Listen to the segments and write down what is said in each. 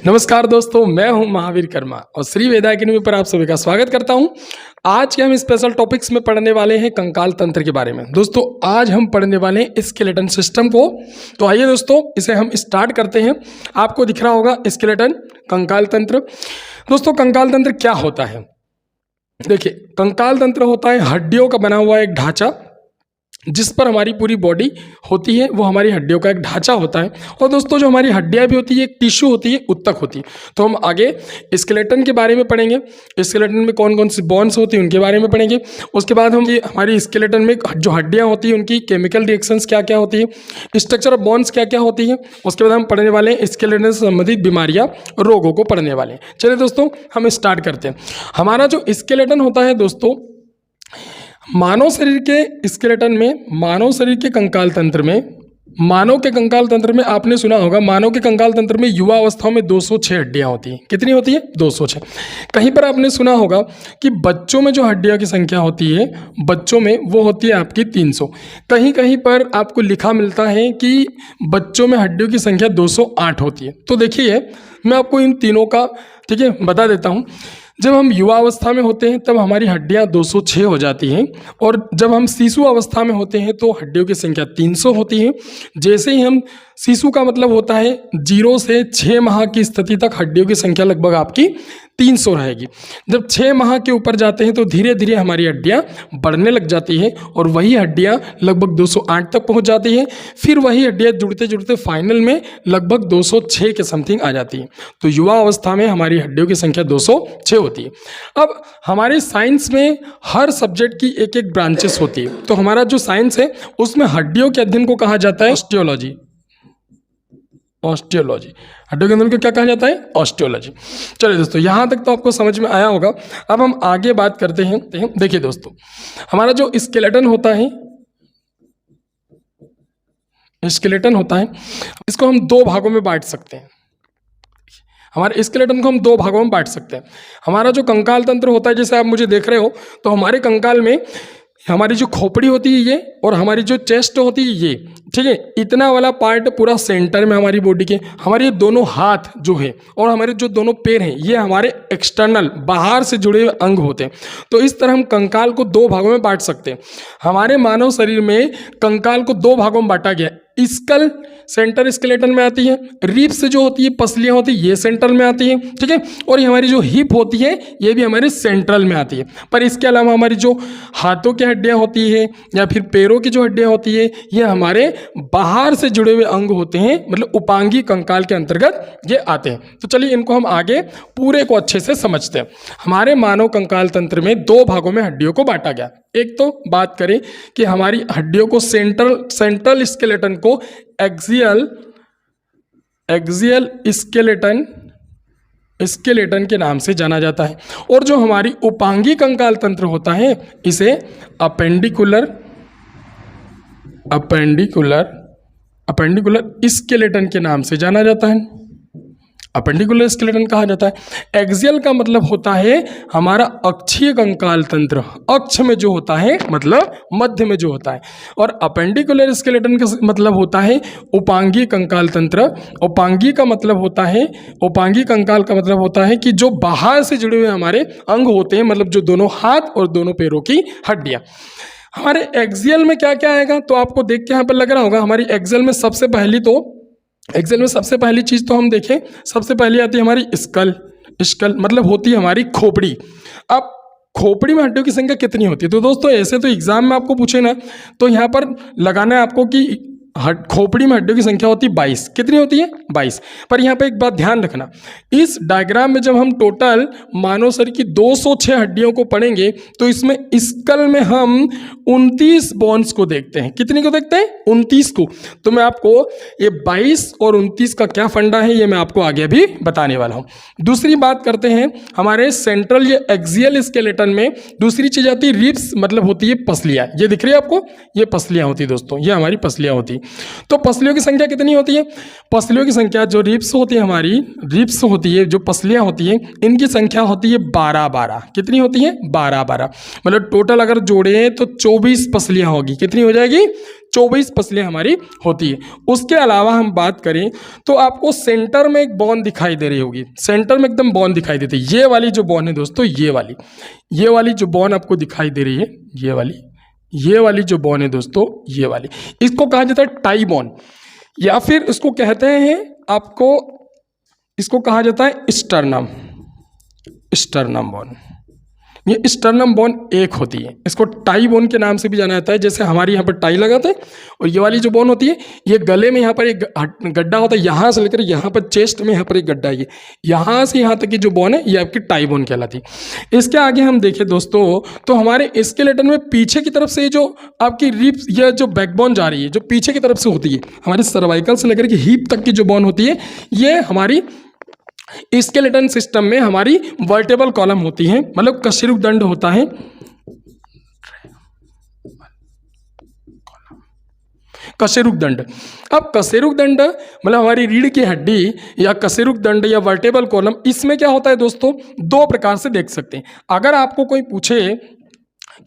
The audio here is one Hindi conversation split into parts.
नमस्कार दोस्तों, मैं हूं महावीर कर्मा और श्री वेदा अकेडमी पर आप सभी का स्वागत करता हूं। आज के हम स्पेशल टॉपिक्स में पढ़ने वाले हैं कंकाल तंत्र के बारे में। दोस्तों आज हम पढ़ने वाले हैं स्केलेटन सिस्टम को। तो आइए दोस्तों इसे हम स्टार्ट करते हैं। आपको दिख रहा होगा स्केलेटन, कंकाल तंत्र। दोस्तों कंकाल तंत्र क्या होता है? देखिए, कंकाल तंत्र होता है हड्डियों का बना हुआ एक ढांचा जिस पर हमारी पूरी बॉडी होती है। वो हमारी हड्डियों का एक ढांचा होता है। और दोस्तों जो हमारी हड्डियां भी होती है, एक टिश्यू होती है, उत्तक होती है। तो हम आगे स्केलेटन के बारे में पढ़ेंगे। स्केलेटन में कौन कौन सी बोन्स होती है उनके बारे में पढ़ेंगे। उसके बाद हम ये हमारी स्केलेटन में जो हड्डियां होती हैं उनकी केमिकल रिएक्शंस क्या क्या होती है, स्ट्रक्चर ऑफ बोन्स क्या क्या होती है। उसके बाद हम पढ़ने वाले हैं स्केलेटन से संबंधित बीमारियां, रोगों को पढ़ने वाले हैं। चलिए दोस्तों हम स्टार्ट करते हैं। हमारा जो स्केलेटन होता है दोस्तों, मानव शरीर के स्केलेटन में, मानव शरीर के कंकाल तंत्र में, मानव के कंकाल तंत्र में आपने सुना होगा, मानव के कंकाल तंत्र में युवा अवस्था में 206 हड्डियां होती हैं। कितनी होती है? 206। कहीं पर आपने सुना होगा कि बच्चों में जो हड्डियों की संख्या होती है, बच्चों में वो होती है आपकी 300। कहीं कहीं पर आपको लिखा मिलता है कि बच्चों में हड्डियों की संख्या 208 होती है। तो देखिए मैं आपको इन तीनों का ठीक है बता देता हूँ। जब हम युवा अवस्था में होते हैं तब हमारी हड्डियां 206 हो जाती हैं, और जब हम शिशु अवस्था में होते हैं तो हड्डियों की संख्या 300 होती है। जैसे ही हम, शिशु का मतलब होता है 0 से 6 माह की स्थिति तक हड्डियों की संख्या लगभग आपकी 300 रहेगी। जब 6 माह के ऊपर जाते हैं तो धीरे धीरे हमारी हड्डियां बढ़ने लग जाती हैं और वही हड्डियां लगभग 208 तक पहुंच जाती हैं। फिर वही हड्डियां जुड़ते जुड़ते फाइनल में लगभग 206 के समथिंग आ जाती हैं। तो युवा अवस्था में हमारी हड्डियों की संख्या 206 होती है। अब हमारे साइंस में हर सब्जेक्ट की एक एक ब्रांचेस होती है। तो हमारा जो साइंस है उसमें हड्डियों के अध्ययन को कहा जाता है ऑस्टियोलॉजी। ऑस्टियोलॉजी, हड्डियों के अध्ययन को क्या कहा जाता है? ऑस्टियोलॉजी। चलिए दोस्तों यहां तक तो आपको समझ में आया होगा। अब हम आगे बात करते हैं। देखिए दोस्तों, हमारा जो स्केलेटन होता है, स्केलेटन होता है, इसको हम 2 भागों में बांट सकते हैं। हमारे स्केलेटन को हम 2 भागों में बांट सकते हैं। हमारा जो कंकाल तंत्र होता है, जैसे आप मुझे देख रहे हो, तो हमारे कंकाल में हमारी जो खोपड़ी होती है ये, और हमारी जो चेस्ट होती है ये, ठीक है, इतना वाला पार्ट पूरा सेंटर में हमारी बॉडी के, हमारे दोनों हाथ जो है और हमारे जो दोनों पैर हैं ये हमारे एक्सटर्नल, बाहर से जुड़े हुए अंग होते हैं। तो इस तरह हम कंकाल को 2 भागों में बांट सकते हैं। हमारे मानव शरीर में कंकाल को 2 भागों में बांटा गया है। स्कल सेंटर स्केलेटन में आती है, रिब्स जो होती है, पसलियां होती है, ये सेंट्रल में आती है, ठीक है, और ये हमारी जो हिप होती है ये भी हमारे सेंट्रल में आती है। पर इसके अलावा हमारी जो हाथों की हड्डियां होती है या फिर पैरों की जो हड्डियां होती है ये हमारे बाहर से जुड़े हुए अंग होते हैं, मतलब उपांगी कंकाल के अंतर्गत ये आते हैं। तो चलिए इनको हम आगे पूरे को अच्छे से समझते हैं। हमारे मानव कंकाल तंत्र में 2 भागों में हड्डियों को बांटा गया। एक तो बात करें कि हमारी हड्डियों को सेंट्रल स्केलेटन को एक्सियल स्केलेटन के नाम से जाना जाता है, और जो हमारी उपांगी कंकाल तंत्र होता है इसे अपेंडिकुलर स्केलेटन के नाम से जाना जाता है। अपेंडिकुलर स्केलेटन कहा जाता है। एक्सियल का मतलब होता है हमारा अक्षीय कंकाल तंत्र, अक्ष में जो होता है मतलब मध्य में जो होता है, और अपेंडिकुलर स्केलेटन का मतलब होता है उपांगी कंकाल तंत्र। उपांगी का मतलब होता है, उपांगी कंकाल का मतलब होता है कि जो बाहर से जुड़े हुए हमारे अंग होते हैं, मतलब जो दोनों हाथ और दोनों पैरों की हड्डियां। हमारे एक्सियल में क्या क्या आएगा तो आपको देख के यहाँ पर लग रहा होगा। हमारी एक्सियल में सबसे पहली चीज तो हम देखें, सबसे पहले आती है हमारी स्कल मतलब होती है हमारी खोपड़ी। अब खोपड़ी में हड्डियों की संख्या कितनी होती है? तो दोस्तों ऐसे तो एग्जाम में आपको पूछे ना, तो यहाँ पर लगाना है आपको कि खोपड़ी में हड्डियों की संख्या होती है 22। कितनी होती है? 22। पर यहाँ पे एक बात ध्यान रखना, इस डायग्राम में जब हम टोटल मानव शरीर की 206 हड्डियों को पढ़ेंगे तो इसमें स्कल में हम 29 बोन्स को देखते हैं। कितनी को देखते हैं? 29 को। तो मैं आपको ये 22 और 29 का क्या फंडा है ये मैं आपको आगे अभी बताने वाला हूँ। दूसरी बात करते हैं, हमारे सेंट्रल ये एक्सियल स्केलेटन में दूसरी चीज आती है रिब्स, मतलब होती है पसलियाँ। ये दिख रही है आपको, ये पसलियाँ होती है दोस्तों, ये हमारी पसलियाँ होती। तो पसलियों की संख्या कितनी होती है? पसलियों की संख्या जो रिब्स होती है, हमारी रिब्स होती है, जो पसलियां होती है, इनकी संख्या होती है 12। कितनी होती है? 12। मतलब टोटल अगर जोड़े तो 24 पसलियां होगी। कितनी हो जाएगी? 24 पसलियाँ हमारी होती है। उसके अलावा हम बात करें तो आपको सेंटर में एक बोन दिखाई दे रही होगी, सेंटर में एकदम बोन दिखाई देती है। ये वाली जो बोन है दोस्तों, ये वाली जो बोन आपको दिखाई दे रही है, ये वाली जो बोन है दोस्तों, ये वाली, इसको कहा जाता है टाई बोन, या फिर इसको कहते हैं आपको, इसको कहा जाता है स्टर्नम बोन। ये स्टर्नम बोन एक होती है, इसको टाई बोन के नाम से भी जाना जाता है। जैसे हमारे यहाँ पर टाई लगाते हैं, और ये वाली जो बोन होती है, ये गले में यहाँ पर एक गड्ढा होता है, यहाँ से लेकर यहाँ पर चेस्ट में यहाँ पर एक गड्ढा है, यहाँ से यहाँ तक की जो बोन है ये आपकी टाई बोन कहलाती है। इसके आगे हम देखें दोस्तों तो हमारे स्केलेटन में पीछे की तरफ से जो आपकी रिब्स या जो बैकबोन जा रही है, जो पीछे की तरफ से होती है, हमारे सर्वाइकल से लेकर के हीप तक की जो बोन होती है, ये हमारी स्केलेटन सिस्टम में हमारी वर्टेबल कॉलम होती है, मतलब कशेरुकदंड होता है। कशेरुकदंड, अब कशेरुकदंड मतलब हमारी रीढ़ की हड्डी या कशेरुकदंड या वर्टेबल कॉलम, इसमें क्या होता है दोस्तों, दो प्रकार से देख सकते हैं। अगर आपको कोई पूछे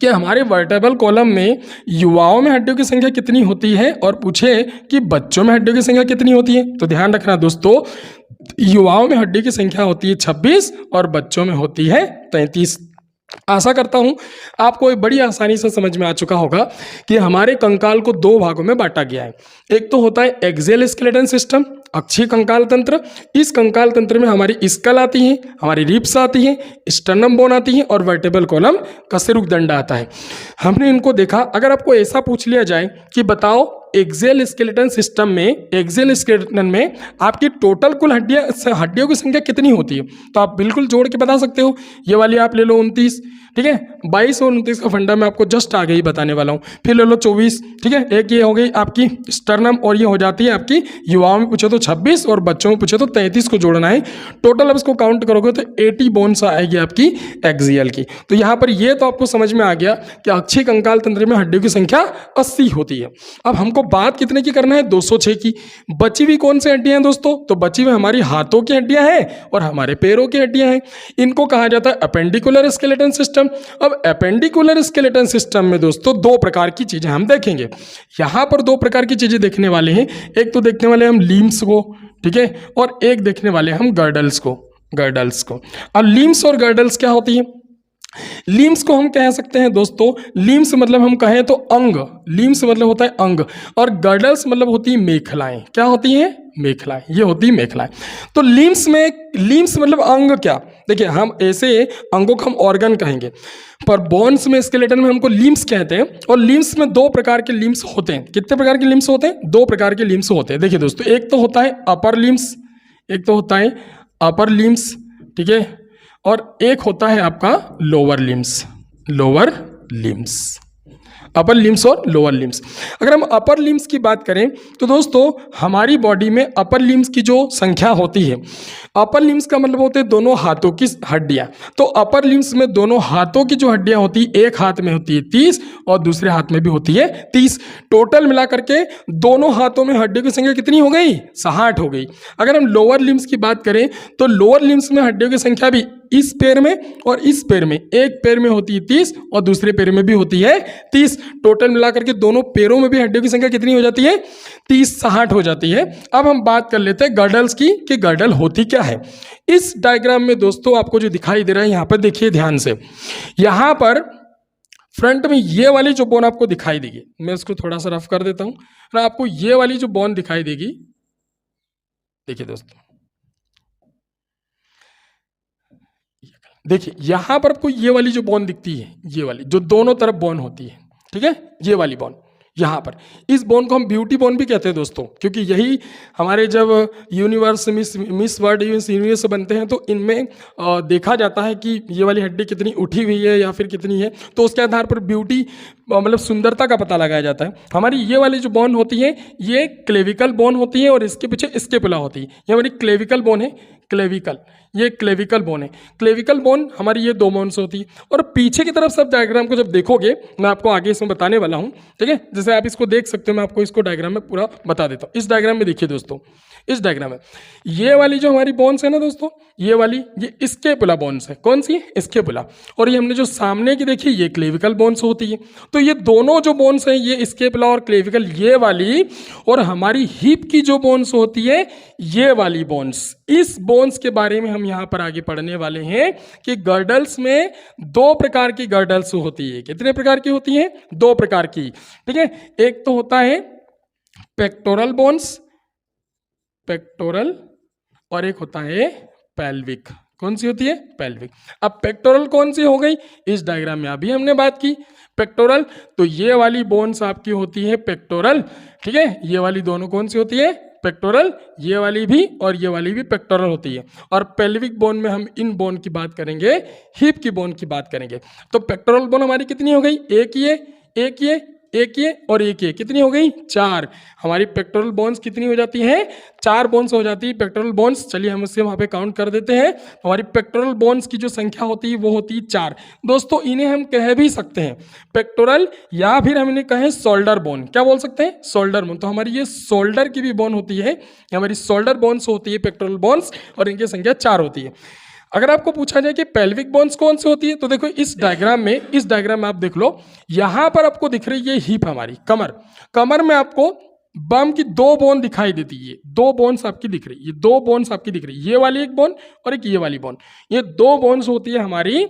कि हमारे वर्टेबल कॉलम में युवाओं में हड्डियों की संख्या कितनी होती है और पूछे कि बच्चों में हड्डियों की संख्या कितनी होती है, तो ध्यान रखना दोस्तों, युवाओं में हड्डी की संख्या होती है 26 और बच्चों में होती है 33। आशा करता हूं आपको बड़ी आसानी से समझ में आ चुका होगा कि हमारे कंकाल को दो भागों में बांटा गया है। एक तो होता है एक्सियल स्केलेटन सिस्टम, अक्षीय कंकाल तंत्र। इस कंकाल तंत्र में हमारी स्कल आती है, हमारी रिब्स आती है, स्टर्नम बोन आती है और वर्टेबल कॉलम कशेरुकदंड आता है। हमने इनको देखा। अगर आपको ऐसा पूछ लिया जाए कि बताओ एक्सियल स्केलेटन सिस्टम में, एक्सियल स्केलेटन में आपकी टोटल कुल हड्डियों की संख्या कितनी होती है, तो आप बिल्कुल जोड़ के बता सकते हो। ये वाली आप ले लो 29, ठीक है, 22 और 29 का फंडा मैं आपको जस्ट आगे ही बताने वाला हूँ। फिर ले लो 24, ठीक है, एक ये हो गई आपकी स्टर्नम और ये हो जाती है आपकी, युवाओं में पूछे तो 26 और बच्चों में पूछे तो 33 को जोड़ना है। टोटल अब इसको काउंट करोगे तो 80 बोन्स आएगी आपकी एक्सियल की। तो यहाँ पर ये तो आपको समझ में आ गया कि अक्षीय कंकाल तंत्र में हड्डियों की संख्या 80 होती है। अब हमको बात कितने की करना है, 206 की। बची हुई कौन सी हड्डियां हैं दोस्तों, तो बची हुई हमारी हाथों की हड्डियां हैं और हमारे पैरों की हड्डियां हैं। इनको कहा जाता है अपेंडिकुलर स्केलेटन सिस्टम। अब अपेंडिकुलर स्केलेटन सिस्टम में दोस्तों दो प्रकार की चीजें हम देखेंगे। यहां पर दो प्रकार की चीजें देखने वाले हैं। एक तो देखने वाले हम लिम्स को, ठीक है, और एक देखने वाले हम गर्डल्स को। अब लिम्स और गर्डल्स क्या होती है? लिम्स को हम कह सकते हैं दोस्तों, लिम्स मतलब हम कहें तो अंग, लिम्स मतलब होता है अंग, और गर्डल्स मतलब होती है मेखलाएं। क्या होती हैं? मेखलाएं, ये होती है मेखलाएं। तो लिम्स में, लिम्स मतलब अंग क्या, देखिए हम ऐसे अंगों को हम ऑर्गन कहेंगे, पर बोन्स में, स्केलेटन में हमको लिम्स कहते हैं। और लिम्स में दो प्रकार के लिम्स होते हैं। कितने प्रकार के लिम्स होते हैं? दो प्रकार के लिम्स होते हैं। देखिए दोस्तों, एक तो होता है अपर लिम्स, एक तो होता है अपर लिम्स, ठीक है, और एक होता है आपका lower limbs. Lower limbs, upper limbs और लोअर लिम्स। अगर हम अपर लिम्स की बात करें तो दोस्तों हमारी बॉडी में अपर लिम्स की जो संख्या होती है, अपर लिम्स का मतलब होते हैं दोनों हाथों की हड्डियां। तो अपर लिम्स में दोनों हाथों की जो हड्डियां होती है, एक हाथ में होती है 30 और दूसरे हाथ में भी होती है 30। टोटल मिलाकर के दोनों हाथों में हड्डियों की संख्या कितनी हो गई? 60 हो गई। अगर हम लोअर लिम्स की बात करें तो लोअर लिम्स में हड्डियों की संख्या भी इस पैर में और इस पैर में, एक पैर में होती है 30 और दूसरे पैर में भी होती है 30। टोटल मिलाकर के दोनों पैरों में भी हड्डियों की संख्या कितनी हो जाती है? 30, 60 हो जाती है। अब हम बात कर लेते हैं गर्डल्स की, कि गर्डल होती क्या है। इस डायग्राम में दोस्तों आपको जो दिखाई दे रहा है, यहां पर देखिए ध्यान से, यहां पर फ्रंट में ये वाली जो बोन आपको दिखाई देगी, मैं इसको थोड़ा सा रफ कर देता हूं ना, आपको ये वाली जो बोन दिखाई देगी, देखिए दोस्तों, देखिए यहां पर आपको ये वाली जो बोन दिखती है, ये वाली जो दोनों तरफ बोन होती है, ठीक है, ये वाली बोन, यहाँ पर इस बोन को हम ब्यूटी बोन भी कहते हैं दोस्तों, क्योंकि यही हमारे जब यूनिवर्स मिस वर्ल्ड यूनिवर्स बनते हैं तो इनमें देखा जाता है कि ये वाली हड्डी कितनी उठी हुई है या फिर कितनी है, तो उसके आधार पर ब्यूटी मतलब सुंदरता का पता लगाया जाता है। हमारी ये वाली जो बोन होती है, ये क्लेविकल बोन होती है और इसके पीछे स्केपुला होती है। ये हमारी क्लेविकल बोन है, क्लेविकल, ये क्लेविकल बोन है। क्लेविकल बोन हमारी ये दो बोन से होती है। और पीछे की तरफ सब डायग्राम को जब देखोगे, मैं आपको आगे इसमें बताने वाला हूँ, ठीक है, जैसे आप इसको देख सकते हो, मैं आपको इसको डायग्राम में पूरा बता देता हूँ। इस डायग्राम में देखिए दोस्तों, इस डायग्राम में ये वाली जो हमारी बोन्स है ना दोस्तों, ये वाली ये स्केपुला बोन्स है। कौन सी? स्केपुला। और ये हमने जो सामने की देखी ये क्लेविकल बोन्स होती है। तो ये दोनों जो बोन्स है ये स्केपुला और क्लेविकल ये वाली, और हमारी हिप की जो बोन्स होती है ये वाली बोन्स। इस बोन्स के बारे में हम यहाँ पर आगे पढ़ने वाले हैं कि गर्डल्स में 2 प्रकार की गर्डल्स होती है। कितने प्रकार की होती है? 2 प्रकार की। ठीक है, एक तो होता है पेक्टोरल बोन्स, पेक्टोरल, और एक होता है पेल्विक। कौन सी होती है? पेल्विक। अब पेक्टोरल कौन सी हो गई? इस डायग्राम में अभी हमने बात की पेक्टोरल, तो ये वाली बोन्स आपकी होती है पेक्टोरल। ठीक है, ये वाली दोनों कौन सी होती है? पेक्टोरल। ये वाली भी और ये वाली भी पेक्टोरल होती है। और पेल्विक बोन में हम इन बोन की बात करेंगे, हिप की बोन की बात करेंगे। तो पेक्टोरल बोन हमारी कितनी हो गई? एक ये, एक ये, एक ये और एक ये, कितनी हो गई? 4। हमारी पेक्टोरल बोन्स कितनी हो जाती हैं? 4 बोन्स हो जाती है पेक्टोरल बोन्स। चलिए हम उससे वहां पे काउंट कर देते हैं। हमारी पेक्टोरल बोन्स की जो संख्या होती है वो होती है 4। दोस्तों इन्हें हम कह भी सकते हैं पेक्टोरल, या फिर हम इन्हें कहें शोल्डर बोन। क्या बोल सकते हैं? Shoulder bone. तो हमारी ये शोल्डर की भी बोन होती है, हमारी शोल्डर बोन्स होती है पेक्टोरल बोन्स, और इनकी संख्या 4 होती है। अगर आपको पूछा जाए कि पेल्विक बोन्स कौन सी होती है, तो देखो इस डायग्राम में आप देख लो, यहां पर आपको दिख रही है हिप, हमारी कमर। कमर में आपको बम की 2 बोन दिखाई देती है। 2 बोन्स आपकी दिख रही है, ये 2 बोन्स आपकी दिख रही है, ये वाली एक बोन और एक ये वाली बोन। ये 2 बोन्स होती है हमारी,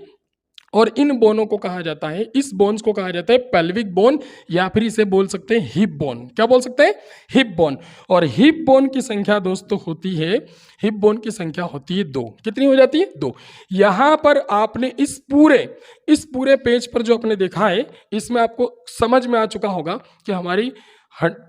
और इन बोनों को कहा जाता है, इस बोन्स को कहा जाता है पेल्विक बोन, या फिर इसे बोल सकते हैं हिप बोन। क्या बोल सकते हैं? Hip bone. और हिप बोन की संख्या दोस्तों होती है, हिप बोन की संख्या होती है 2। कितनी हो जाती है? 2। यहां पर आपने इस पूरे पेज पर जो आपने देखा है, इसमें आपको समझ में आ चुका होगा कि हमारी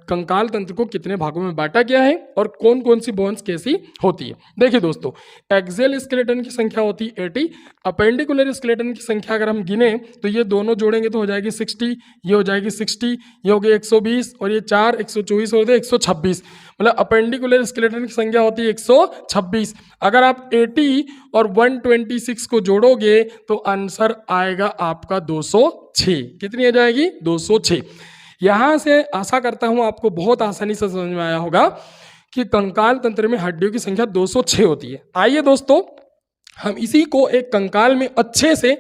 कंकाल तंत्र को कितने भागों में बांटा गया है और कौन कौन सी बोन्स कैसी होती है। देखिए दोस्तों, एक्सियल स्केलेटन की संख्या होती है 80। अपेंडिकुलर स्केलेटन की संख्या अगर हम गिने तो ये दोनों जोड़ेंगे तो हो जाएगी 60, ये हो जाएगी 60, ये हो गई 120, और ये 4 124 होते 126। मतलब अपेंडिकुलर स्केलेटन की संख्या होती है 126। अगर आप 80 और 126 को जोड़ोगे तो आंसर आएगा आपका 206। कितनी आ जाएगी? 206। यहां से आशा करता हूं आपको बहुत आसानी से समझ में आया होगा कि कंकाल तंत्र में हड्डियों की संख्या 206 होती है। आइए दोस्तों हम इसी को एक कंकाल में अच्छे से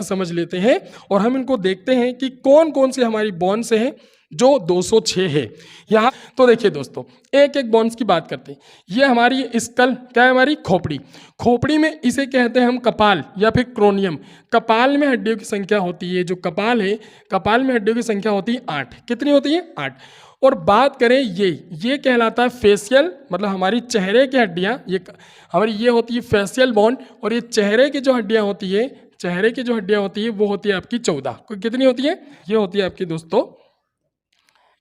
समझ लेते हैं, और हम इनको देखते हैं कि कौन कौन सी हमारी बोन्स हैं जो 206 है। यहाँ तो देखिए दोस्तों, एक एक बोन्स की बात करते हैं। ये हमारी स्कल, क्या है? हमारी खोपड़ी। खोपड़ी में इसे कहते हैं हम कपाल या फिर क्रोनियम। कपाल में हड्डियों की संख्या होती है, जो कपाल है, कपाल में हड्डियों की संख्या होती है 8। कितनी होती है? 8। और बात करें ये कहलाता है फेशियल, मतलब हमारी चेहरे की हड्डियाँ, ये हमारी ये होती है फेशियल बोन। और ये चेहरे की जो हड्डियाँ होती है, चेहरे की जो हड्डियाँ होती है वो होती है आपकी 14। कितनी होती है? ये होती है आपकी दोस्तों,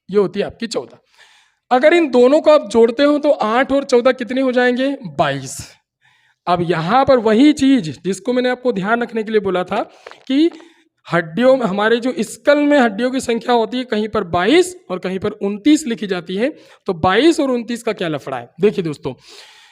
ये होती है आपकी 14। अगर इन दोनों को आप जोड़ते हो तो 8 और 14 कितने हो जाएंगे? 22। अब यहां पर वही चीज जिसको मैंने आपको ध्यान रखने के लिए बोला था कि हड्डियों में, हमारे जो स्कल में हड्डियों की संख्या होती है, कहीं पर 22 और कहीं पर 29 लिखी जाती है। तो 22 और 29 का क्या लफड़ा है? देखिए दोस्तों,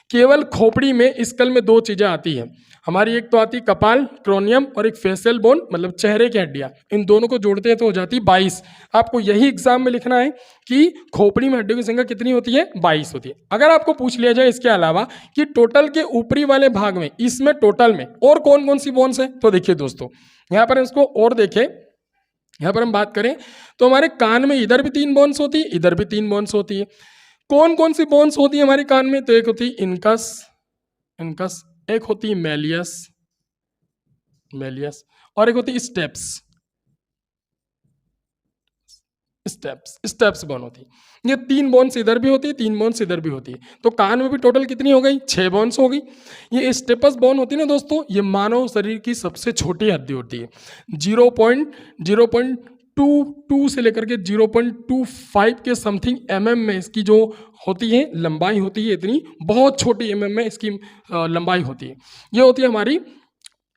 केवल खोपड़ी में, स्कल में 2 चीजें आती हैं हमारी। एक तो आती है कपाल, क्रोनियम, और एक फेशियल बोन, मतलब चेहरे की हड्डियां। इन दोनों को जोड़ते हैं तो हो जाती है 22। आपको यही एग्जाम में लिखना है कि खोपड़ी में हड्डियों की संख्या कितनी होती है? 22 होती है। अगर आपको पूछ लिया जाए इसके अलावा कि टोटल के ऊपरी वाले भाग में, इसमें टोटल में और कौन कौन सी बोन्स है, तो देखिए दोस्तों, यहाँ पर इसको और देखें, यहाँ पर हम बात करें तो हमारे कान में इधर भी 3 बोन्स होती है, इधर भी 3 बोन्स होती है। कौन कौन सी बोन्स होती है हमारे कान में? तो एक होती है इनकस, एक होती है मेलियस, और एक होती है स्टेप्स बोन होती है। ये 3 बोन्स इधर भी होती है, 3 बोन्स इधर भी होती है। तो कान में भी टोटल कितनी हो गई? 6 बोन्स हो गई। ये स्टेपस बोन होती है ना दोस्तों, ये मानव शरीर की सबसे छोटी हड्डी होती है। 0.22 से लेकर के 0.25 के समथिंग mm में इसकी जो होती है लंबाई होती है, इतनी बहुत छोटी mm में इसकी लंबाई होती है। ये होती है हमारी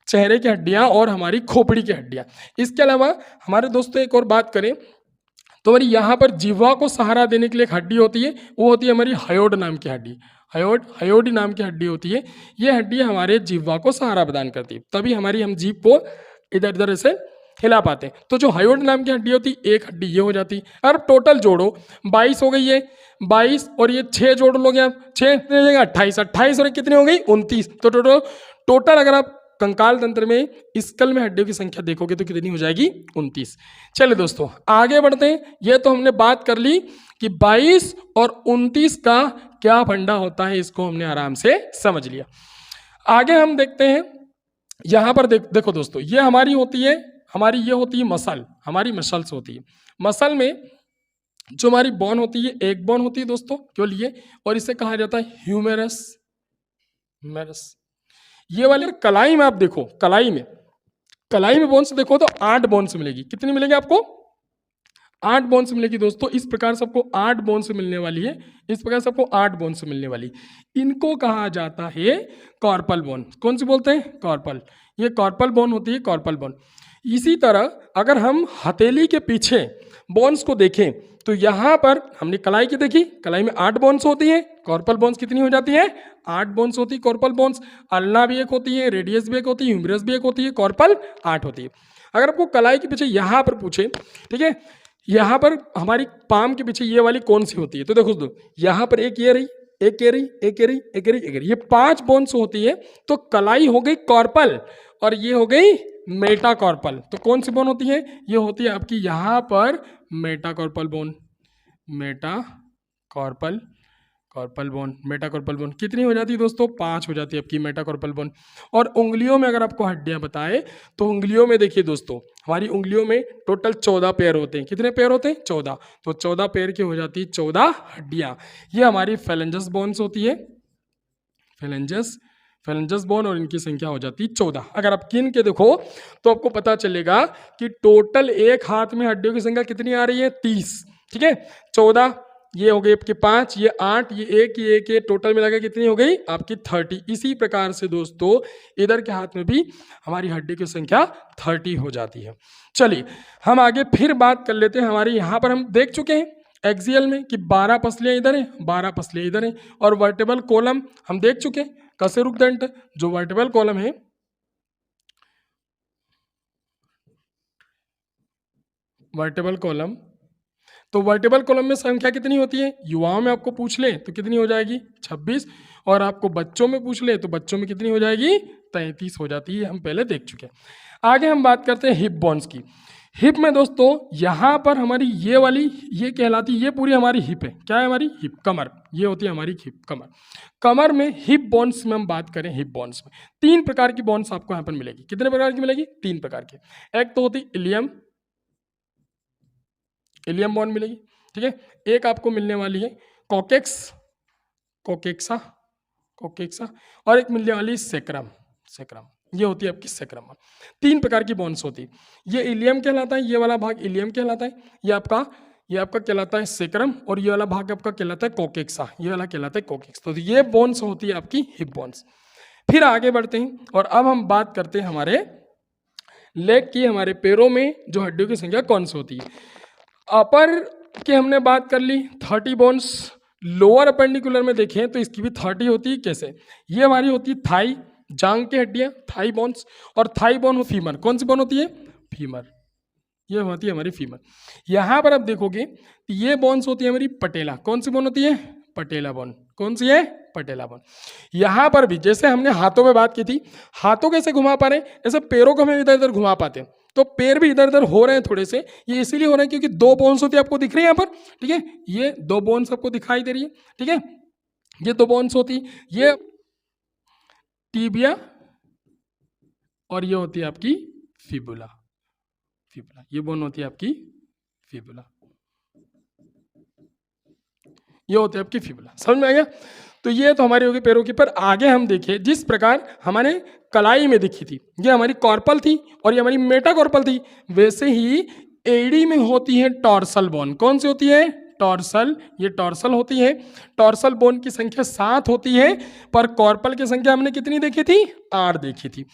चेहरे की हड्डियां और हमारी खोपड़ी की हड्डियां। इसके अलावा हमारे दोस्तों एक और बात करें तो हमारी यहाँ पर जिह्वा को सहारा देने के लिए एक हड्डी होती है, वो होती है हमारी हायोड नाम की हड्डी। हायोडी नाम की हड्डी होती है। ये हड्डी हमारे जिह्वा को सहारा प्रदान करती है, तभी हम जीभ को इधर उधर से हिला पाते। तो जो हायोइड नाम की हड्डी होती, एक हड्डी ये हो जाती। अगर टोटल जोड़ो 22 हो गई है, 22 और ये 6 जोड़ लोगे आप, 6 28, 28 और कितनी हो गई 29। तो टोटल अगर आप कंकाल तंत्र में स्कल में हड्डियों की संख्या देखोगे तो कितनी हो जाएगी 29। चलिए दोस्तों आगे बढ़ते हैं। ये तो हमने बात कर ली कि 22 और 29 का क्या फंडा होता है, इसको हमने आराम से समझ लिया। आगे हम देखते हैं, यहां पर देखो दोस्तों, ये हमारी होती है, हमारी ये होती है मसल, हमारी मसल्स होती है। मसल में जो हमारी बोन होती है, एक बोन होती है दोस्तों, केवल ये, और इसे कहा जाता है ह्यूमेरस। ये वाले कलाई में आप देखो, कलाई में बोन्स देखो तो 8 बोन्स मिलेगी। कितनी मिलेगी आपको? 8 बोन्स मिलेगी दोस्तों। इस प्रकार सबको 8 बोन्स मिलने वाली है, इस प्रकार सबको 8 बोन्स मिलने वाली। इनको कहा जाता है कॉर्पल बोन। कौन सी बोलते हैं? कॉर्पल। ये कॉर्पल बोन होती है, कॉर्पल बोन। इसी तरह अगर हम हथेली के पीछे बोन्स को देखें तो यहाँ पर हमने कलाई की देखी, कलाई में 8 बोन्स होती है। कॉर्पल बोन्स कितनी हो जाती है? 8 बोन्स होती है कॉर्पल बोन्स। अल्ना भी एक होती है, रेडियस भी एक होती है, ह्यूमरस भी एक होती है, कॉर्पल 8 होती है। अगर आपको कलाई के पीछे यहाँ पर पूछे, ठीक है, यहाँ पर हमारी पाम के पीछे ये वाली कौन सी होती है, तो देखो दोस्तों यहाँ पर एक ये रही, एक ये रही, एक ये रही, एक ये रही, एक ये रही, ये 5 बोन्स होती है। तो कलाई हो गई कॉर्पल और ये हो गई मेटाकॉर्पल। तो कौन सी बोन होती है? ये होती है आपकी यहाँ पर मेटाकॉर्पल बोन। मेटाकॉर्पल बोन, मेटाकॉर्पल बोन कितनी हो जाती है दोस्तों? 5 हो जाती है आपकी मेटाकॉर्पल बोन। और उंगलियों में अगर आपको हड्डियां बताए तो उंगलियों में देखिए दोस्तों, हमारी उंगलियों में टोटल 14 पैर होते हैं। कितने पैर होते हैं? 14। तो 14 पैर की हो जाती है 14 हड्डियां। ये हमारी फेलेंजस बोन्स होती है, फेलेंजस बोन, और इनकी संख्या हो जाती है 14। अगर आप गिन के देखो तो आपको पता चलेगा कि टोटल एक हाथ में हड्डियों की संख्या कितनी आ रही है? 30। ठीक है, 14, ये हो गई आपके 5, ये 8, ये 1, ये 1, ये टोटल मिलाकर कितनी हो गई आपकी 30। इसी प्रकार से दोस्तों इधर के हाथ में भी हमारी हड्डी की संख्या 30 हो जाती है। चलिए हम आगे फिर बात कर लेते हैं। हमारे यहाँ पर हम देख चुके हैं एक्सियल में कि 12 पसलियाँ इधर हैं, 12 पसलियाँ इधर हैं, और वर्टेबल कॉलम हम देख चुके हैं। कशेरुकदंड जो वर्टेबल कॉलम है, वर्टेबल कॉलम, तो वर्टेबल कॉलम में संख्या कितनी होती है? युवाओं में आपको पूछ ले तो कितनी हो जाएगी? 26। और आपको बच्चों में पूछ ले तो बच्चों में कितनी हो जाएगी? 33 हो जाती है। हम पहले देख चुके हैं। आगे हम बात करते हैं हिप बोन्स की। हिप में दोस्तों यहाँ पर हमारी ये वाली, ये कहलाती, ये पूरी हमारी हिप है। क्या है हमारी? हिप, कमर। ये होती है हमारी हिप, कमर। कमर में हिप बोन्स में हम बात करें, हिप बोन्स में 3 प्रकार की बोन्स आपको यहाँ पर मिलेगी। कितने प्रकार की मिलेगी? 3 प्रकार की। एक तो होती इलियम बोन मिलेगी, ठीक है। एक आपको मिलने वाली है कोकेक्सा, और एक मिलने वाली सेक्रम। ये होती है आपकी सेक्रम। 3 प्रकार की बोन्स होती है। ये इलियम कहलाता है, ये वाला भाग इलियम कहलाता है, ये आपका कहलाता है सेक्रम, और ये वाला भाग आपका कहलाता है कोकेक्सा, ये वाला कहलाता है कोकेक्स। तो ये बोन्स होती है आपकी हिप बोन्स। फिर आगे बढ़ते हैं और अब हम बात करते हैं हमारे लेग की। हमारे पैरों में जो हड्डियों की संख्या कौन सी होती है? अपर की हमने बात कर ली, 30 बोन्स। लोअर अपेंडिकुलर में देखें तो इसकी भी 30 होती है। कैसे? ये हमारी होती है थाई, जांग की हड्डियां, थाई बोन्स, और थाई बोन हो फीमर। कौन सी बोन होती है? फीमर। ये होती है हमारी फीमर। यहाँ पर आप देखोगे तो ये बोन्स होती है हमारी पटेला। कौन सी बोन होती है? पटेला बोन। कौन सी है? पटेला बोन। यहाँ पर भी जैसे हमने हाथों में बात की थी, हाथों कैसे घुमा पा रहे हैं, ऐसे पैरों को हम इधर इधर घुमा पाते हैं। तो पैर भी इधर उधर हो रहे हैं थोड़े से, ये इसीलिए हो रहे हैं क्योंकि 2 बोन्स होती है, आपको दिख रही है यहाँ पर, ठीक है। ये 2 बोन्स आपको दिखाई दे रही है, ठीक है। ये 2 बोन्स होती, ये टीबिया, और ये होती है आपकी फिबुला। ये बोन होती है आपकी फिबुला, ये होती है आपकी फिबुला। समझ में आ गया? तो ये तो हमारी होगी पैरों की। पर आगे हम देखिए, जिस प्रकार हमारे कलाई में दिखी थी, ये हमारी कॉर्पल थी और ये हमारी मेटाकॉर्पल थी, वैसे ही एडी में होती है टॉर्सल बोन। कौन सी होती है? टॉर्सल। ये टॉर्सल होती है। टॉर्सल बोन की संख्या 7 होती है, पर कॉर्पल की संख्या हमने कितनी देखी थी? 8 देखी थी।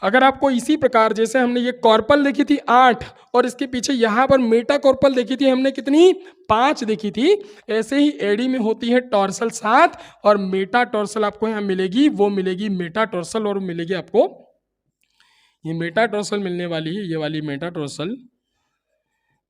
अगर आपको इसी प्रकार, जैसे हमने ये कॉर्पल देखी थी 8, और इसके पीछे यहाँ पर मेटाकॉर्पल देखी थी हमने कितनी? 5 देखी थी, ऐसे ही एडी में होती है टॉर्सल 7, और मेटा टॉर्सल आपको यहाँ मिलेगी, वो मिलेगी मेटा टॉर्सल, और मिलेगी आपको ये मेटाटार्सल मिलने वाली है, ये वाली मेटाटार्सल,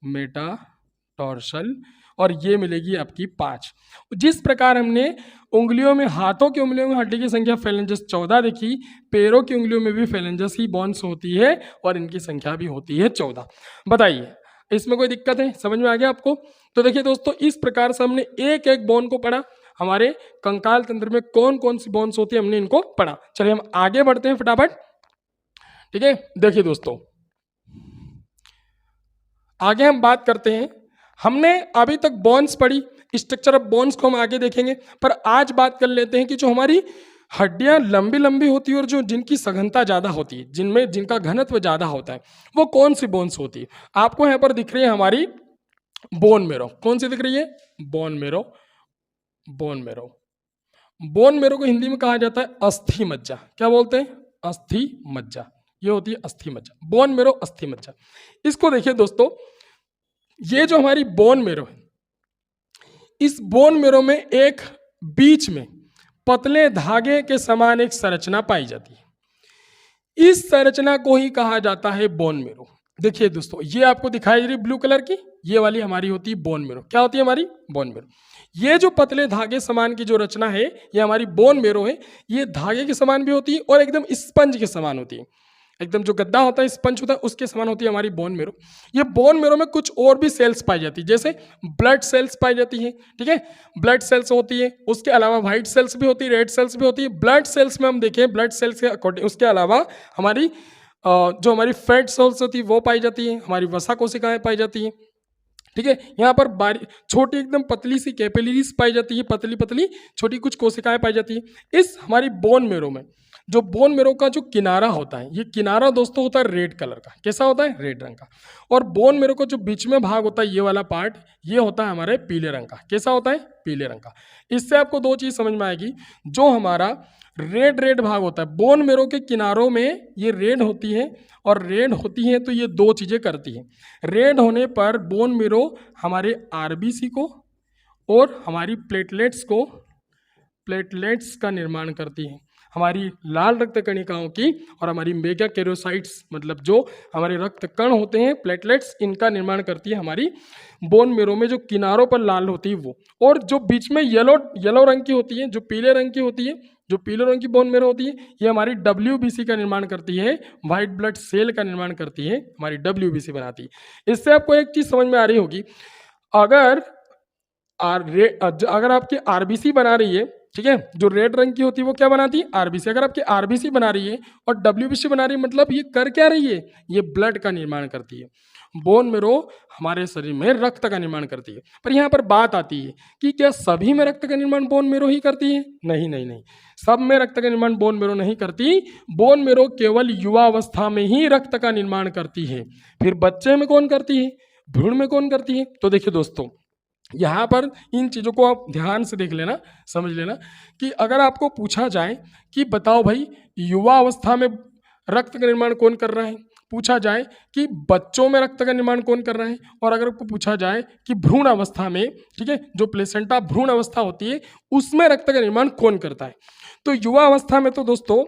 मेटाटार्सल, और ये मिलेगी आपकी 5। जिस प्रकार हमने उंगलियों में, हाथों की उंगलियों में हड्डी की संख्या फेलेंजस 14 देखी, पैरों की उंगलियों में भी फेलेंजस ही बोन्स होती है और इनकी संख्या भी होती है 14। बताइए इसमें कोई दिक्कत है? समझ में आ गया आपको? तो देखिए दोस्तों, इस प्रकार से हमने एक एक बोन को पढ़ा। हमारे कंकाल तंत्र में कौन कौन सी बोन्स होती है हमने इनको पढ़ा। चलिए हम आगे बढ़ते हैं फटाफट। ठीक है, देखिए दोस्तों, आगे हम बात करते हैं। हमने अभी तक बोन्स पढ़ी, स्ट्रक्चर ऑफ बोन्स को हम आगे देखेंगे, पर आज बात कर लेते हैं कि जो हमारी हड्डियां लंबी लंबी होती है और जो जिनकी सघनता ज़्यादा होती है, जिनमें जिनका घनत्व ज़्यादा होता है, वो कौन सी बोन्स होती है। आपको यहाँ पर दिख रही है हमारी बोन मेरो। कौन सी दिख रही है? Bone marrow. Bone marrow, bone marrow को हिंदी में कहा जाता है अस्थि मज्जा। क्या बोलते हैं? अस्थि मज्जा। ये होती है अस्थि मज्जा, बोन मेरो, अस्थि मज्जा। इसको देखिए दोस्तों, ये जो हमारी बोन मेरो है, इस बोन मेरो में एक बीच में पतले धागे के समान एक संरचना पाई जाती है। इस संरचना को ही कहा जाता है बोन मेरो। देखिए दोस्तों, ये आपको दिखाई दे रही ब्लू कलर की, ये वाली हमारी होती है बोन मेरो। क्या होती है हमारी? Bone marrow. ये जो पतले धागे समान की जो रचना है, ये हमारी बोन मेरो है। ये धागे के समान भी होती है और एकदम स्पंज के समान होती है। एकदम जो गद्दा होता है, स्पंज होता है, उसके समान होती है हमारी बोन मेरो। ये बोन मेरो में कुछ और भी सेल्स पाई जाती है, जैसे ब्लड सेल्स पाई जाती है। ठीक है, ब्लड सेल्स होती है, उसके अलावा व्हाइट सेल्स भी होती है, रेड सेल्स भी होती है। ब्लड सेल्स में हम देखें, ब्लड सेल्स के अकॉर्डिंग, उसके अलावा हमारी जो हमारी फैट सेल्स होती है वो पाई जाती है, हमारी वसा कोशिकाएं पाई जाती है। ठीक है, यहाँ पर छोटी एकदम पतली सी कैपिलरीज पाई जाती है, पतली पतली छोटी कुछ कोशिकाएं पाई जाती है। इस हमारी बोन मेरो में जो बोन मेरो का जो किनारा होता है, ये किनारा दोस्तों होता है रेड कलर का। कैसा होता है? रेड रंग का। और बोन मेरो का जो बीच में भाग होता है, ये वाला पार्ट, ये होता है हमारे पीले रंग का। कैसा होता है? पीले रंग का। इससे आपको दो चीज समझ में आएगी। जो हमारा रेड भाग होता है, बोन मेरो के किनारों में ये रेड होती है, और रेड होती है तो ये दो चीजें करती है। रेड होने पर बोन मेरो हमारे आरबीसी को और हमारी प्लेटलेट्स का निर्माण करती है, हमारी लाल रक्त कणिकाओं की, और हमारी मेगा कैरोसाइट्स, मतलब जो हमारे रक्त कण होते हैं, प्लेटलेट्स, इनका निर्माण करती है हमारी बोन मेरो में। जो किनारों पर लाल होती है वो, और जो बीच में येलो रंग की होती है, जो पीले रंग की होती है, जो पीले रंग की बोन मेरो होती है, ये हमारी WBC का निर्माण करती है, व्हाइट ब्लड सेल का निर्माण करती है, हमारी WBC बनाती है। इससे आपको एक चीज समझ में आ रही होगी, अगर आपकी आरबीसी बना रही है, ठीक है, जो रेड रंग की होती है वो क्या बनाती है? आरबीसी। अगर आपकी आरबीसी बना रही है और WBC बना रही है, मतलब ये कर क्या रही है? ये ब्लड का निर्माण करती है। बोन मेरो हमारे शरीर में रक्त का निर्माण करती है। पर यहाँ पर बात आती है कि क्या सभी में रक्त का निर्माण बोन मेरो ही करती है? नहीं, सब में रक्त का निर्माण बोन मेरो नहीं करती। बोन मेरो केवल युवा अवस्था में ही रक्त का निर्माण करती है। फिर बच्चे में कौन करती है? भ्रूण में कौन करती है? तो देखिए दोस्तों, यहाँ पर इन चीज़ों को आप ध्यान से देख लेना, समझ लेना कि अगर आपको पूछा जाए कि बताओ भाई, युवा अवस्था में रक्त का निर्माण कौन कर रहा है, पूछा जाए कि बच्चों में रक्त का निर्माण कौन कर रहा है, और अगर आपको पूछा जाए कि भ्रूण अवस्था में, ठीक है, जो प्लेसेंटा भ्रूण अवस्था होती है, उसमें रक्त का निर्माण कौन करता है, तो युवा अवस्था में तो दोस्तों,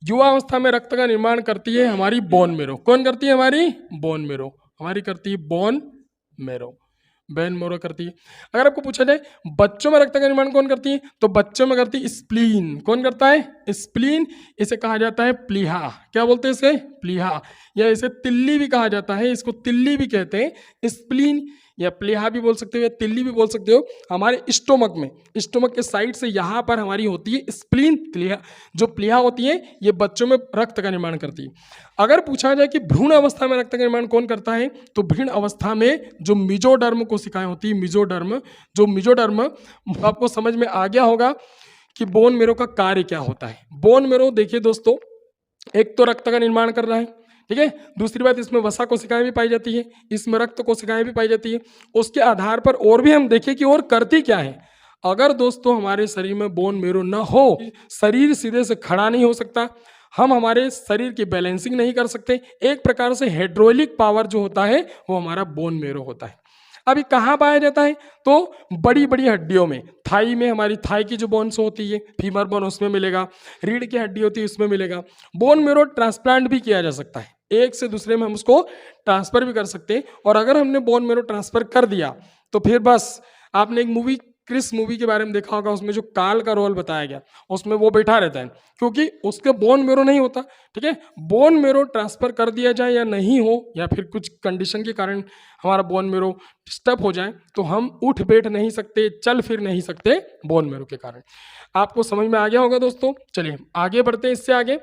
युवा अवस्था में रक्त का निर्माण करती है हमारी बोन मेरो। कौन करती है? हमारी बोन मेरो, हमारी करती है बोन मेरो, बेन मोरो करती है। अगर आपको पूछा जाए बच्चों में रक्त का निर्माण कौन करती है, तो बच्चों में करती है स्प्लीन। कौन करता है? स्प्लीन। इसे कहा जाता है प्लीहा। क्या बोलते हैं इसे? प्लीहा, या इसे तिल्ली भी कहा जाता है, इसको तिल्ली भी कहते हैं। स्प्लीन या प्लीहा भी बोल सकते हो, या तिल्ली भी बोल सकते हो। हमारे स्टोमक में, स्टोमक के साइड से यहाँ पर हमारी होती है स्प्लीन, प्लीहा। जो प्लीहा होती है ये बच्चों में रक्त का निर्माण करती है। अगर पूछा जाए कि भ्रूण अवस्था में रक्त का निर्माण कौन करता है, तो भ्रूण अवस्था में जो मिजोडर्म कोशिकाएं होती है, मिजोडर्म आपको समझ में आ गया होगा कि बोन मेरो का कार्य क्या होता है। बोन मेरो देखिए दोस्तों, एक तो रक्त का निर्माण कर रहा है, ठीक है, दूसरी बात इसमें वसा कोशिकाएं भी पाई जाती है, इसमें रक्त कोशिकाएं भी पाई जाती है। उसके आधार पर और भी हम देखें कि और करती क्या है। अगर दोस्तों हमारे शरीर में बोन मेरो न हो, शरीर सीधे से खड़ा नहीं हो सकता, हम हमारे शरीर की बैलेंसिंग नहीं कर सकते। एक प्रकार से हाइड्रोलिक पावर जो होता है वो हमारा बोन मेरो होता है। अभी कहाँ पाया जाता है? तो बड़ी बड़ी हड्डियों में, थाई में, हमारी थाई की जो बोन्स होती है, फीमर बोन, उसमें मिलेगा, रीढ़ की हड्डी होती है उसमें मिलेगा। बोन मेरो ट्रांसप्लांट भी किया जा सकता है, एक से दूसरे में हम उसको ट्रांसफर भी कर सकते हैं। और अगर हमने बोन मेरो ट्रांसफर कर दिया तो फिर बस, आपने एक मूवी क्रिस मूवी के बारे में देखा होगा, उसमें जो काल का रोल बताया गया, उसमें वो बैठा रहता है क्योंकि उसके बोन मेरो नहीं होता। ठीक है, बोन मेरो ट्रांसफर कर दिया जाए या नहीं हो, या फिर कुछ कंडीशन के कारण हमारा बोन मेरो डिस्टर्ब हो जाए, तो हम उठ बैठ नहीं सकते, चल फिर नहीं सकते बोन मेरो के कारण। आपको समझ में आ गया होगा दोस्तों। चलिए आगे बढ़ते हैं। इससे आगे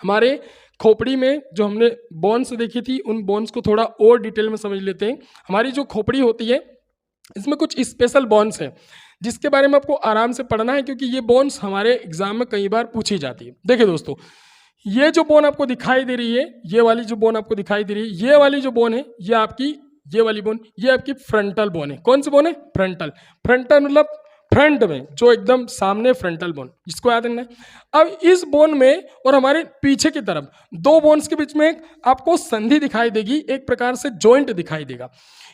हमारे खोपड़ी में जो हमने बोन्स देखी थी, उन बोन्स को थोड़ा और डिटेल में समझ लेते हैं। हमारी जो खोपड़ी होती है, इसमें कुछ स्पेशल बोन्स है जिसके बारे में आपको आराम से पढ़ना है, क्योंकि ये बोन्स हमारे एग्जाम में कई बार पूछी जाती है। देखिए दोस्तों, ये जो बोन आपको दिखाई दे रही है, ये वाली जो बोन आपको दिखाई दे रही है, ये वाली जो बोन है, ये आपकी, ये वाली बोन, ये आपकी फ्रंटल बोन है। कौन सी बोन है? फ्रंटल। फ्रंटल मतलब फ्रंट में, जो एकदम सामने फ्रंटल बोन, इसको याद रखना है। अब इस बोन में और हमारे पीछे की तरफ दो बोन्स के बीच में एक आपको संधि दिखाई देगी, एक प्रकार से जॉइंट दिखाई देगा।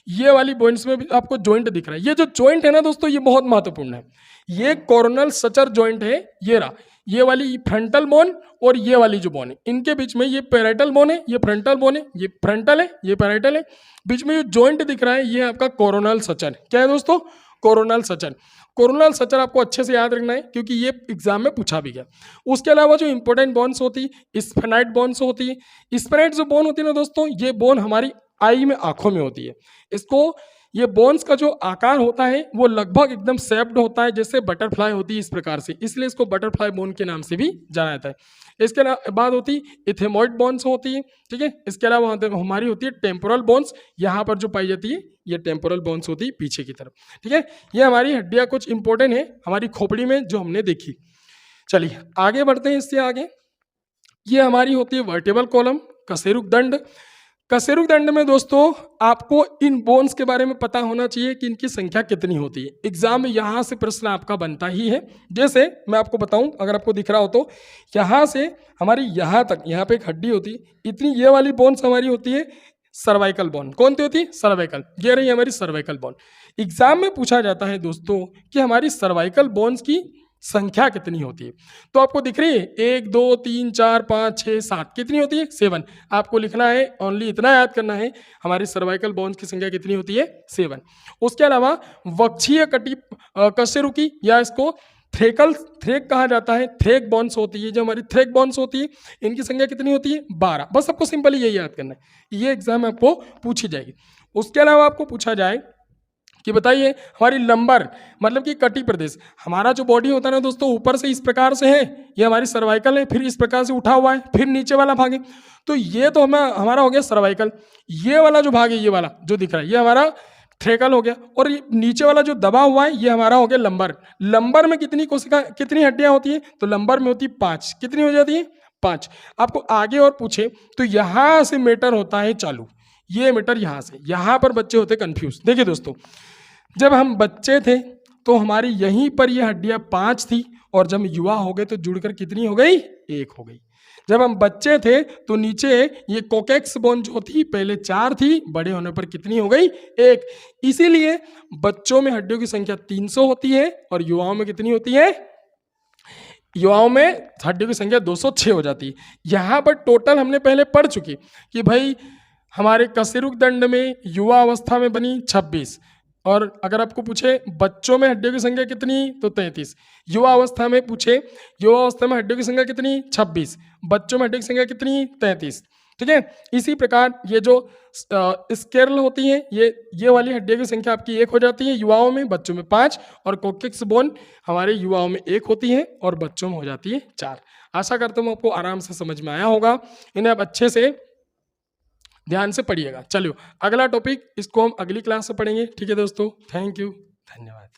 ये वाली बोन्स में भी आपको जॉइंट दिख रहा है। ये जो जॉइंट है ना दोस्तों, ये बहुत महत्वपूर्ण है। ये कोरोनल सचर जॉइंट है, ये रहा, ये वाली फ्रंटल बोन और ये वाली जो बोन है, इनके बीच में ये पैराइटल बोन है, ये फ्रंटल बोन है, ये फ्रंटल है, ये पैराइटल है, बीच में ये जॉइंट दिख रहा है, ये आपका कोरोनल सचर। क्या है दोस्तों? कोरोनल सचर। कोरोनल सचर आपको अच्छे से याद रखना है क्योंकि ये एग्जाम में पूछा भी गया। उसके अलावा जो इंपॉर्टेंट बोन्स होती है, स्फेनाइट बोन्स होती है। स्फेनाइट जो बोन होती है ना दोस्तों, ये बोन हमारी आई में, आंखों में होती है। इसको, ये बोन्स का जो आकार होता है वो लगभग एकदम शेप्ड होता है, जैसे बटरफ्लाई होती है, इस प्रकार से, इसलिए इसको बटरफ्लाई बोन के नाम से भी जाना जाता है। इसके बाद होती है इथेमॉइड बोन्स होती है। ठीक है, इसके अलावा हमारी होती है टेम्पोरल बोन्स, यहाँ पर जो पाई जाती है ये टेम्पोरल बोन्स होती है पीछे की तरफ। ठीक है, ये हमारी हड्डियाँ कुछ इंपॉर्टेंट है हमारी खोपड़ी में जो हमने देखी। चलिए आगे बढ़ते हैं। इससे आगे ये हमारी होती है वर्टेबल कॉलम, कशेरुक दंड। कशेरुक दंड में दोस्तों आपको इन बोन्स के बारे में पता होना चाहिए कि इनकी संख्या कितनी होती है। एग्जाम में यहाँ से प्रश्न आपका बनता ही है। जैसे मैं आपको बताऊं, अगर आपको दिख रहा हो तो, यहाँ से हमारी यहाँ तक, यहाँ पे एक हड्डी होती है, इतनी ये वाली बोन्स हमारी होती है सर्वाइकल बोन। कौन सी होती है? सर्वाइकल। ये रही हमारी सर्वाइकल बोन। एग्जाम में पूछा जाता है दोस्तों कि हमारी सर्वाइकल बोन्स की संख्या कितनी होती है। तो आपको दिख रही है 1 2 3 4 5 6 7, कितनी होती है? 7। आपको लिखना है, ओनली इतना याद करना है, हमारी सर्वाइकल बोन्स की संख्या कितनी होती है? 7। उसके अलावा वक्षीय कशेरुकी, या इसको थ्रेक कहा जाता है, थ्रेक बोन्स होती है, जो हमारी थ्रेक बोन्स होती है, इनकी संख्या कितनी होती है? 12। बस आपको सिंपली यही याद करना है, ये एग्जाम में आपको पूछी जाएगी। उसके अलावा आपको पूछा जाए कि बताइए हमारी लंबर, मतलब कि कटी प्रदेश, हमारा जो बॉडी होता है ना दोस्तों, ऊपर से इस प्रकार से है, ये हमारी सर्वाइकल है, फिर इस प्रकार से उठा हुआ है, फिर नीचे वाला भाग है, तो ये तो हमारा हो गया सर्वाइकल। ये वाला जो भाग है, ये वाला जो दिख रहा है, ये हमारा थ्रेकल हो गया, और ये नीचे वाला जो दबा हुआ है, ये हमारा हो गया लंबर। लंबर में कितनी कोशिका, कितनी हड्डियां होती है? तो लंबर में होती है 5। कितनी हो जाती है? 5। आपको आगे और पूछे तो यहां से मीटर होता है चालू, ये मीटर यहां से, यहां पर बच्चे होते कंफ्यूज। देखिए दोस्तों, जब हम बच्चे थे तो हमारी यहीं पर ये हड्डियां 5 थी, और जब युवा हो गए तो जुड़कर कितनी हो गई? 1 हो गई। जब हम बच्चे थे तो नीचे ये कोकेक्स बोन जो थी पहले 4 थी, बड़े होने पर कितनी हो गई? 1। इसीलिए बच्चों में हड्डियों की संख्या 300 होती है, और युवाओं में कितनी होती है? युवाओं में हड्डियों की संख्या 206 हो जाती है। यहाँ पर टोटल हमने पहले पढ़ चुकी कि भाई हमारे कशेरुक दंड में युवा अवस्था में बनी 26, और अगर आपको पूछे बच्चों में हड्डियों की संख्या कितनी, तो 33। युवा अवस्था में पूछे, युवा अवस्था में हड्डियों की संख्या कितनी? 26। बच्चों में हड्डियों की संख्या कितनी? 33। ठीक है, इसी प्रकार ये जो स्केरल होती है, ये वाली हड्डियों की संख्या आपकी 1 हो जाती है युवाओं में, बच्चों में 5, और कोकेक्स बोन हमारे युवाओं में 1 होती है और बच्चों में हो जाती है 4। आशा करता हूँ आपको आराम से समझ में आया होगा। इन्हें आप अच्छे से ध्यान से पढ़िएगा। चलिए अगला टॉपिक, इसको हम अगली क्लास में पढ़ेंगे। ठीक है दोस्तों, थैंक यू, धन्यवाद।